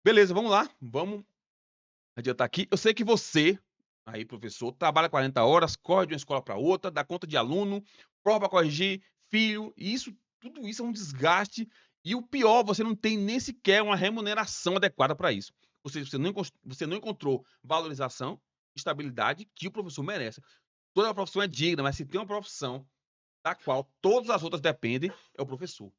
Beleza, vamos lá, vamos adiantar aqui. Eu sei que você, aí professor, trabalha 40 horas, corre de uma escola para outra, dá conta de aluno, prova pra corrigir, filho, e tudo isso é um desgaste, e o pior, você não tem nem sequer uma remuneração adequada para isso. Ou seja, você não encontrou valorização, estabilidade que o professor merece. Toda profissão é digna, mas se tem uma profissão da qual todas as outras dependem, é o professor.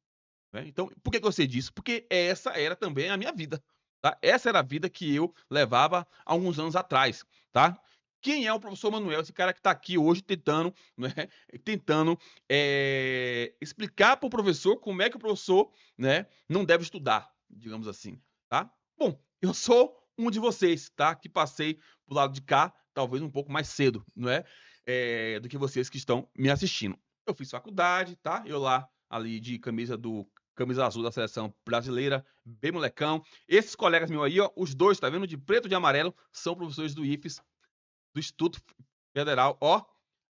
Né? Então, por que eu sei disso? Porque essa era também a minha vida, tá? Essa era a vida que eu levava há alguns anos atrás, tá? Quem é o professor Manuel? Esse cara que está aqui hoje tentando, né, tentando explicar para o professor como é que o professor, né, não deve estudar, digamos assim, tá? Bom, eu sou um de vocês, tá? Que passei pro lado de cá, talvez um pouco mais cedo, não é? Do que vocês que estão me assistindo. Eu fiz faculdade, tá? Eu lá ali de camisa azul da seleção brasileira, bem molecão. Esses colegas meus aí, ó, os dois, tá vendo? De preto e de amarelo, são professores do IFES, do Instituto Federal, ó,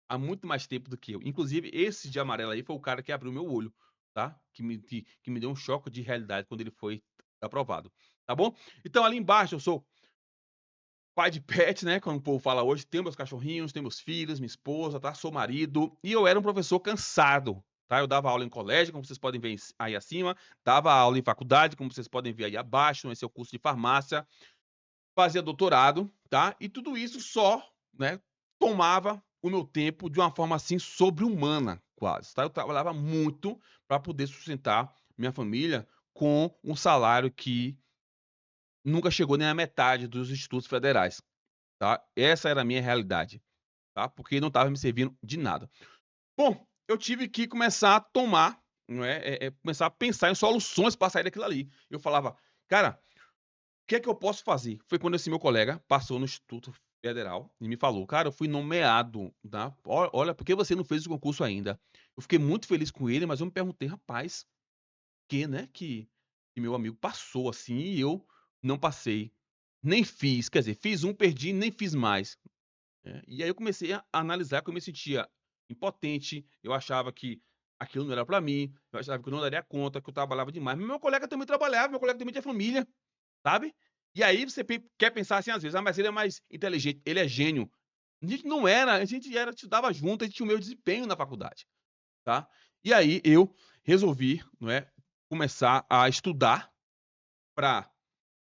há muito mais tempo do que eu. Inclusive, esse de amarelo aí foi o cara que abriu meu olho, tá? Que me deu um choque de realidade quando ele foi aprovado, tá bom? Então, ali embaixo, eu sou pai de pet, né? Como o povo fala hoje, tenho meus cachorrinhos, tenho meus filhos, minha esposa, tá? Sou marido. E eu era um professor cansado, tá? Eu dava aula em colégio, como vocês podem ver aí acima, dava aula em faculdade, como vocês podem ver aí abaixo, nesse é o curso de farmácia, fazia doutorado, tá? E tudo isso só, né, tomava o meu tempo de uma forma assim sobre-humana, quase, tá? Eu trabalhava muito para poder sustentar minha família com um salário que nunca chegou nem à metade dos institutos federais. Tá? Essa era a minha realidade, tá? Porque não estava me servindo de nada. Bom, eu tive que começar a tomar, não é, começar a pensar em soluções para sair daquilo ali. Eu falava: "Cara, o que é que eu posso fazer?". Foi quando esse meu colega passou no Instituto Federal e me falou: "Cara, eu fui nomeado, tá? Olha, por que você não fez o concurso ainda?". Eu fiquei muito feliz com ele, mas eu me perguntei: "Rapaz, que, né, que meu amigo passou assim e eu não passei, nem fiz, quer dizer, fiz um, perdi, nem fiz mais". E aí eu comecei a analisar que eu me sentia impotente, eu achava que aquilo não era para mim, eu achava que eu não daria conta, que eu trabalhava demais, mas meu colega também trabalhava, meu colega também tinha família, sabe. E aí você quer pensar assim às vezes: "Ah, mas ele é mais inteligente, ele é gênio". A gente não era, a gente estudava junto, a gente tinha o mesmo desempenho na faculdade, tá. E aí eu resolvi, não é, começar a estudar para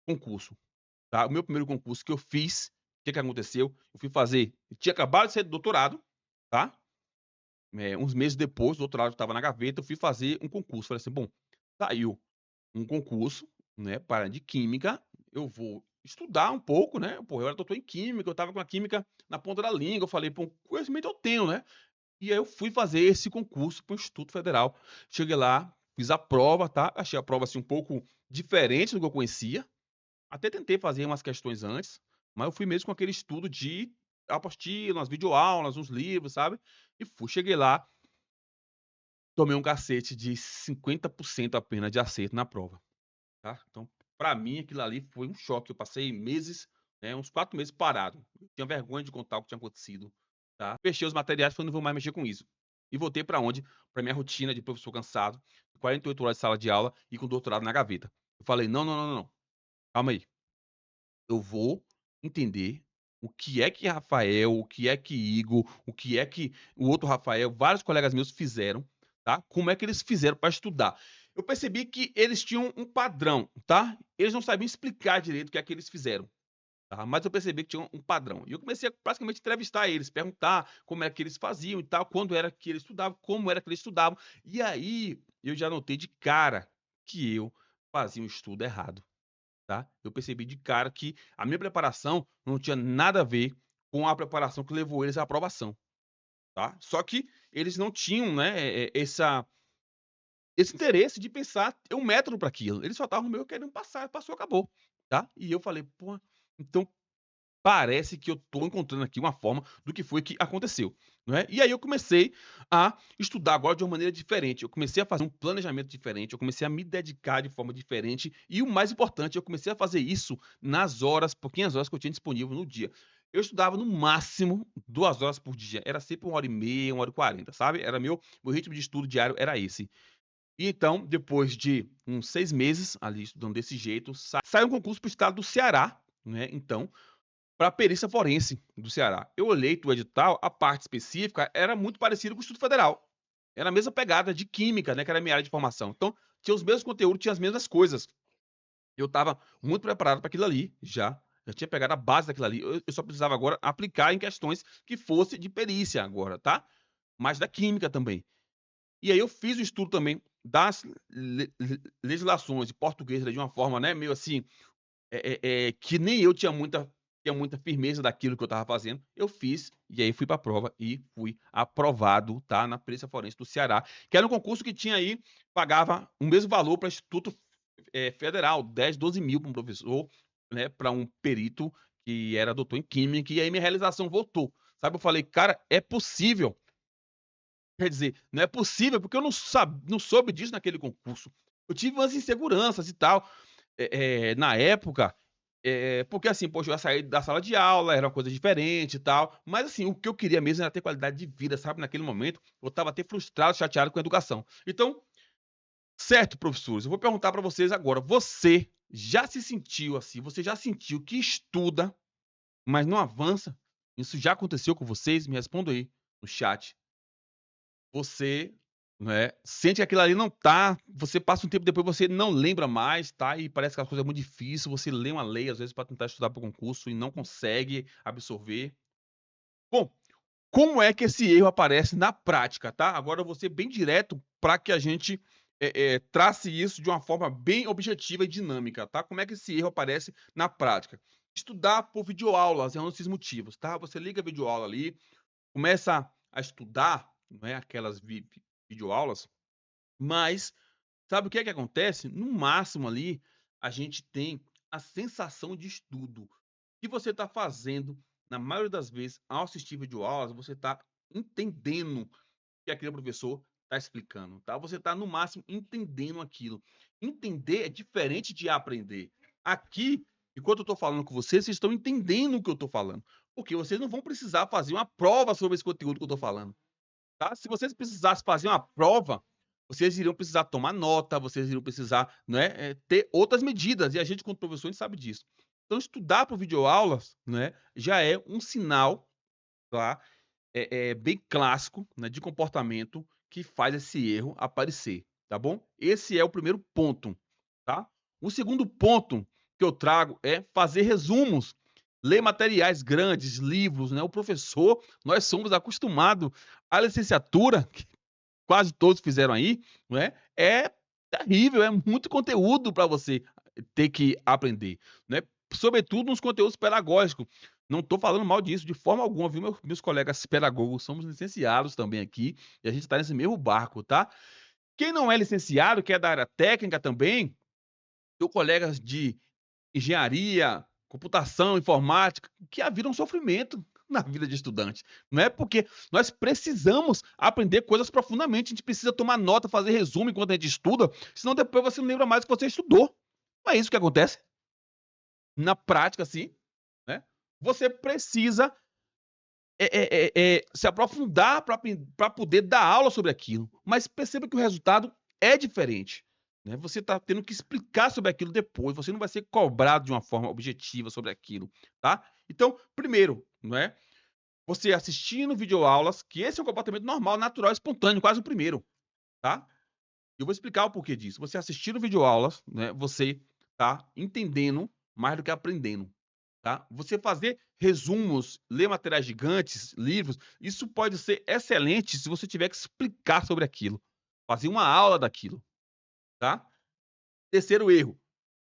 concurso. Tá? O meu primeiro concurso que eu fiz, o que que aconteceu? Eu fui fazer, eu tinha acabado de sair do doutorado, tá? Uns meses depois, o doutorado estava na gaveta, eu fui fazer um concurso. Falei assim: "Bom, saiu um concurso, né, para de química, eu vou estudar um pouco, né". Pô, eu era doutor em química, eu estava com a química na ponta da língua, eu falei: "Pô, conhecimento eu tenho, né". E aí eu fui fazer esse concurso para o Instituto Federal. Cheguei lá, fiz a prova, tá? Achei a prova, assim, um pouco diferente do que eu conhecia. Até tentei fazer umas questões antes, mas eu fui mesmo com aquele estudo de apostila, umas videoaulas, uns livros, sabe. E fui. Cheguei lá, tomei um cacete de 50% apenas de acerto na prova, tá. Então, pra mim aquilo ali foi um choque, eu passei meses, né, uns 4 meses parado. Eu tinha vergonha de contar o que tinha acontecido, tá. Fechei os materiais, falei: "Não vou mais mexer com isso". E voltei pra onde? Pra minha rotina de professor cansado, 48 horas de sala de aula e com doutorado na gaveta. Eu falei: "Não, não, não, não, não, calma aí". Eu vou entender o que é que Rafael, o que é que Igor, o que é que o outro Rafael, vários colegas meus fizeram, tá? Como é que eles fizeram para estudar. Eu percebi que eles tinham um padrão, tá? Eles não sabiam explicar direito o que é que eles fizeram, tá? Mas eu percebi que tinha um padrão. E eu comecei a praticamente entrevistar eles, perguntar como é que eles faziam e tal, quando era que eles estudavam, como era que eles estudavam. E aí eu já notei de cara que eu fazia um estudo errado. Tá? Eu percebi de cara que a minha preparação não tinha nada a ver com a preparação que levou eles à aprovação, tá? Só que eles não tinham, né, esse interesse de pensar ter um método para aquilo. Eles só estavam meio querendo passar, passou, acabou, tá? E eu falei: "Pô, então parece que eu tô encontrando aqui uma forma do que foi que aconteceu, não é?". E aí eu comecei a estudar agora de uma maneira diferente, eu comecei a fazer um planejamento diferente, eu comecei a me dedicar de forma diferente e o mais importante, eu comecei a fazer isso nas horas, pouquinhas horas que eu tinha disponível no dia. Eu estudava no máximo 2 horas por dia, era sempre 1 hora e meia, 1 hora e 40, sabe, era meu ritmo de estudo diário era esse. E então, depois de uns 6 meses ali estudando desse jeito, saiu um concurso para o estado do Ceará, né, então, para perícia forense do Ceará. Eu olhei o edital, a parte específica era muito parecida com o Instituto Federal. Era a mesma pegada de química, né, que era a minha área de formação. Então, tinha os mesmos conteúdos, tinha as mesmas coisas. Eu estava muito preparado para aquilo ali, já tinha pegado a base daquilo ali. Eu só precisava agora aplicar em questões que fosse de perícia agora, tá? Mas da química também. E aí eu fiz o estudo também das legislações de português de uma forma, né, meio assim, que nem eu tinha muita firmeza daquilo que eu estava fazendo. Eu fiz, e aí fui para a prova e fui aprovado, tá? Na perícia forense do Ceará, que era um concurso que tinha aí, pagava o mesmo valor para Instituto Federal, 10, 12 mil para um professor, né, para um perito que era doutor em química, e aí minha realização voltou. Sabe, eu falei, cara, é possível. Quer dizer, não é possível, porque eu não soube disso naquele concurso. Eu tive umas inseguranças e tal, na época, porque assim, poxa, eu ia sair da sala de aula, era uma coisa diferente e tal, mas assim, o que eu queria mesmo era ter qualidade de vida, sabe? Naquele momento, eu estava até frustrado, chateado com a educação. Então, certo, professores, eu vou perguntar para vocês agora, você já se sentiu assim, você já sentiu que estuda, mas não avança? Isso já aconteceu com vocês? Me respondam aí no chat. Você, né, sente que aquilo ali não tá, você passa um tempo depois, você não lembra mais, tá, e parece que as coisas é muito difícil, você lê uma lei, às vezes, para tentar estudar para o concurso e não consegue absorver. Bom, como é que esse erro aparece na prática, tá? Agora eu vou ser bem direto para que a gente trace isso de uma forma bem objetiva e dinâmica, tá? Como é que esse erro aparece na prática? Estudar por videoaulas é um desses motivos, tá? Você liga a videoaula ali, começa a estudar, não é, aquelas videoaulas, mas sabe o que é que acontece? No máximo ali, a gente tem a sensação de estudo. O que você está fazendo, na maioria das vezes, ao assistir videoaulas, você está entendendo o que aquele professor está explicando, tá? Você está, no máximo, entendendo aquilo. Entender é diferente de aprender. Aqui, enquanto eu estou falando com vocês estão entendendo o que eu estou falando. Porque vocês não vão precisar fazer uma prova sobre esse conteúdo que eu estou falando. Tá? Se vocês precisassem fazer uma prova, vocês iriam precisar tomar nota, vocês iriam precisar, né, ter outras medidas, e a gente, como professor, a gente sabe disso. Então, estudar por videoaulas, né, já é um sinal, tá, bem clássico, né, de comportamento que faz esse erro aparecer, tá bom? Esse é o primeiro ponto, tá? O segundo ponto que eu trago é fazer resumos, ler materiais grandes, livros, né? O professor, nós somos acostumados à licenciatura, que quase todos fizeram aí, né? É terrível, é muito conteúdo para você ter que aprender, né? Sobretudo nos conteúdos pedagógicos. Não estou falando mal disso de forma alguma, viu? Meus colegas pedagogos somos licenciados também aqui e a gente está nesse mesmo barco, tá? Quem não é licenciado, que é da área técnica também, tem colegas de engenharia, computação, informática, que a vida é um sofrimento na vida de estudante. Não é porque nós precisamos aprender coisas profundamente, a gente precisa tomar nota, fazer resumo enquanto a gente estuda, senão depois você não lembra mais o que você estudou. Não é isso que acontece? Na prática, sim, né? Você precisa se aprofundar para poder dar aula sobre aquilo. Mas perceba que o resultado é diferente. Né? Você está tendo que explicar sobre aquilo depois. Você não vai ser cobrado de uma forma objetiva sobre aquilo. Tá? Então, primeiro, não é? Você assistindo videoaulas, que esse é um comportamento normal, natural, espontâneo, quase o primeiro. Tá? Eu vou explicar o porquê disso. Você assistindo videoaulas, né, você está entendendo mais do que aprendendo. Tá? Você fazer resumos, ler materiais gigantes, livros, isso pode ser excelente se você tiver que explicar sobre aquilo, fazer uma aula daquilo, tá? Terceiro erro,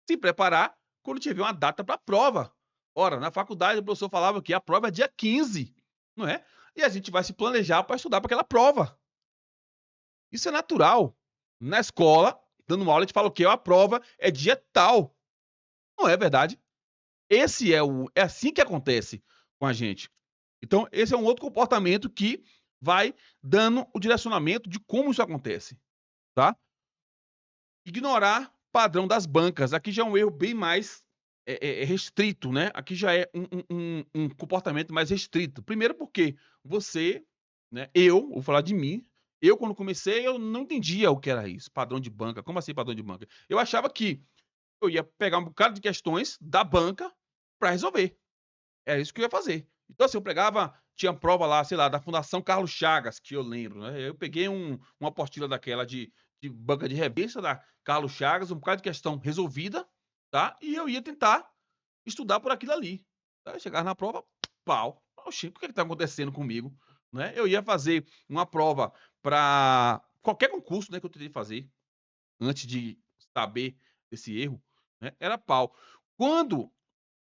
se preparar quando tiver uma data para a prova. Ora, na faculdade o professor falava que a prova é dia 15, não é? E a gente vai se planejar para estudar para aquela prova. Isso é natural. Na escola, dando uma aula, a gente fala o quê? A prova é dia tal. Não é verdade? É assim que acontece com a gente. Então, esse é um outro comportamento que vai dando o direcionamento de como isso acontece, tá? Ignorar padrão das bancas. Aqui já é um erro bem mais restrito, né? Aqui já é um comportamento mais restrito. Primeiro porque você, né? Eu, vou falar de mim, Eu, quando comecei, eu não entendia o que era isso, padrão de banca. Como assim padrão de banca? Eu achava que eu ia pegar um bocado de questões da banca para resolver. Era isso que eu ia fazer. Então, assim, eu pegava, tinha prova lá, sei lá, da Fundação Carlos Chagas, que eu lembro, né? Eu peguei uma apostila daquela de banca de revista da Carlos Chagas, um bocado de questão resolvida, tá? E eu ia tentar estudar por aquilo ali. Aí chegava na prova, pau. Oxi, o que está acontecendo comigo? Né? Eu ia fazer uma prova para qualquer concurso, né, que eu tentei fazer, antes de saber desse erro, né, era pau. Quando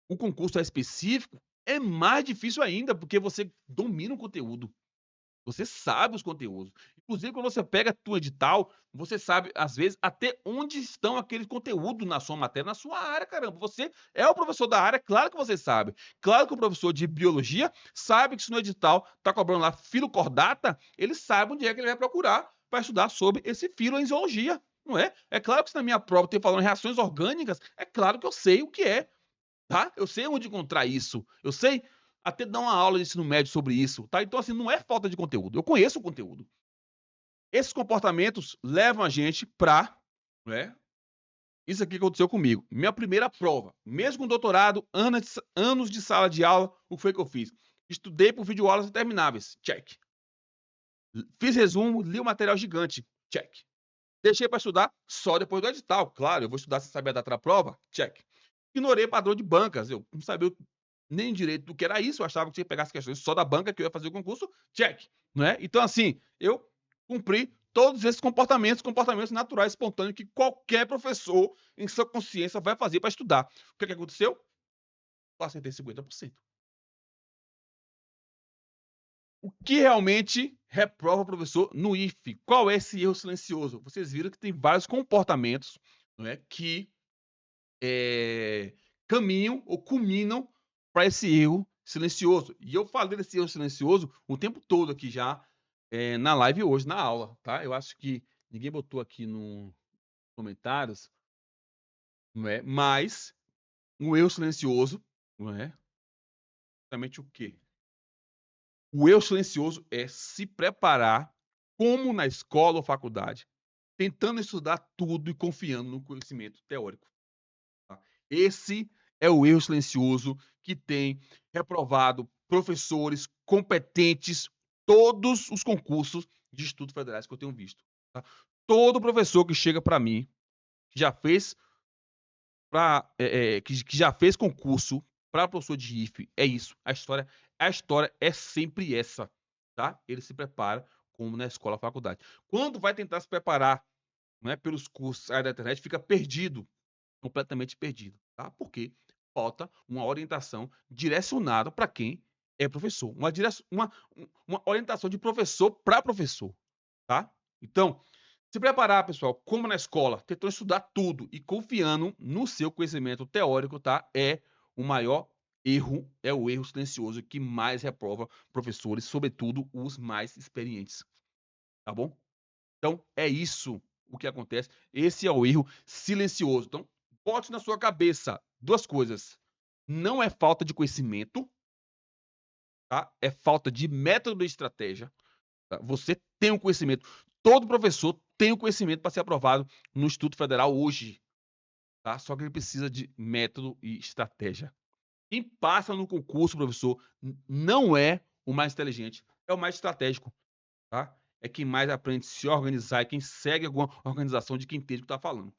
o concurso é específico, é mais difícil ainda, porque você domina o conteúdo. Você sabe os conteúdos. Inclusive, quando você pega a tua edital, você sabe, às vezes, até onde estão aqueles conteúdos na sua matéria, na sua área, caramba. Você é o professor da área, claro que você sabe. Claro que o professor de biologia sabe que se no edital está cobrando lá filocordata, ele sabe onde é que ele vai procurar para estudar sobre esse filo em zoologia, não é? É claro que se na minha prova tem falando reações orgânicas, é claro que eu sei o que é, tá? Eu sei onde encontrar isso. Eu sei até dar uma aula de ensino médio sobre isso, tá? Então, assim, não é falta de conteúdo. Eu conheço o conteúdo. Esses comportamentos levam a gente para, né? Isso aqui aconteceu comigo. Minha primeira prova, mesmo com doutorado, anos de sala de aula, o que foi que eu fiz? Estudei por videoaulas intermináveis, check. Fiz resumo, li o material gigante, check. Deixei para estudar só depois do edital. Claro, eu vou estudar sem saber a data da prova, check. Ignorei padrão de bancas, eu não sabia nem direito do que era isso, eu achava que tinha que pegar as questões só da banca que eu ia fazer o concurso, check, né? Então, assim, eu cumpri todos esses comportamentos naturais, espontâneos, que qualquer professor, em sua consciência, vai fazer para estudar. O que aconteceu? Eu acertei 50%. O que realmente reprova o professor no IFE? Qual é esse erro silencioso? Vocês viram que tem vários comportamentos, não é, que caminham ou culminam para esse erro silencioso. E eu falei desse erro silencioso o tempo todo aqui já na live hoje, na aula, tá? Eu acho que ninguém botou aqui nos comentários, não é? Mas um erro silencioso, não é? Exatamente o quê? O erro silencioso é se preparar como na escola ou faculdade, tentando estudar tudo e confiando no conhecimento teórico. Tá? Esse é o erro silencioso que tem reprovado professores competentes todos os concursos de estudos federais que eu tenho visto. Tá? Todo professor que chega para mim, que já fez que já fez concurso para professor de IFE, é isso. A história é sempre essa, tá? Ele se prepara como na escola, faculdade. Quando vai tentar se preparar, né, pelos cursos da internet, fica perdido, completamente perdido, tá? Porque falta uma orientação direcionada para quem é professor, uma orientação de professor para professor, tá? Então, se preparar, pessoal, como na escola, tentando estudar tudo e confiando no seu conhecimento teórico, tá? É o maior erro, é o erro silencioso que mais reprova professores, sobretudo os mais experientes, tá bom? Então, é isso o que acontece. Esse é o erro silencioso. Então, bote na sua cabeça duas coisas. Não é falta de conhecimento, tá? É falta de método e estratégia. Tá? Você tem um conhecimento. Todo professor tem o conhecimento para ser aprovado no Instituto Federal hoje, tá? Só que ele precisa de método e estratégia. Quem passa no concurso, professor, não é o mais inteligente, é o mais estratégico, tá? É quem mais aprende a se organizar, é quem segue alguma organização de quem entende o que está falando.